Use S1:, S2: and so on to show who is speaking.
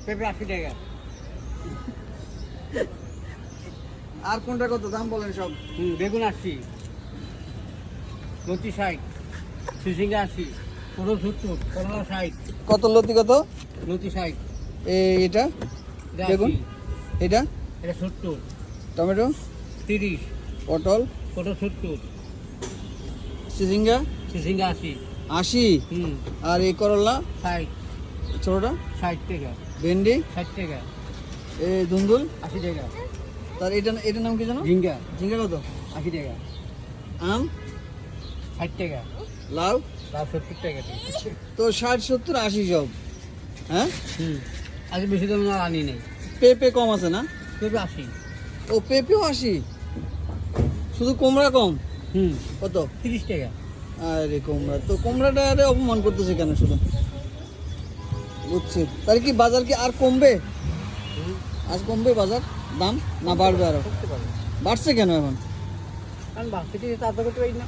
S1: পেঁপে 80 টাকা।
S2: আর কোনটা কত দাম বলেন সব?
S1: বেগুন 80, লতি 60, চিচিঙ্গা 80, পটল 70, করলা 60,
S2: কত লতি কত?
S1: লতি 60,
S2: এটা
S1: এটা
S2: বেগুন
S1: 80,
S2: এটা
S1: এটা 70,
S2: টমেটো
S1: 30,
S2: পটল
S1: পটল 70,
S2: চিচিঙ্গা
S1: চিচিঙ্গা 80,
S2: 80 আর এই করলা
S1: 60,
S2: ছোটটা
S1: 60 টাকা,
S2: ভেন্ডি
S1: 60 টাকা,
S2: এই ধুন্দুল
S1: 80 টাকা,
S2: তার এটার নাম কি জানো?
S1: ঝিঙ্গা
S2: ঝিঙ্গা কত?
S1: 80 টাকা,
S2: আম
S1: 60 টাকা,
S2: লাউ
S1: লাউ 70 টাকা।
S2: তো 60 70 80 সব। হ্যাঁ
S1: আজ বেশি দাম না আনি নেই।
S2: পেঁপে কম আছে না?
S1: পেঁপে 80,
S2: ও পেঁপেও 80, শুধু কুমড়া কম। কত?
S1: 30 টাকা।
S2: আরে কুমড়া তো কুমড়াটা আরে অপমান করতেছে কেন শুধু? বুঝছি, তাহলে কি বাজার কি আর কমবে? আজ কমবে বাজার দাম না বাড়বে আরো?
S1: করতে পারবে,
S2: বাড়ছে কেন এখন?
S1: কারণ বাচ্চাটি তাড়াতাড়ি করতে পারি না।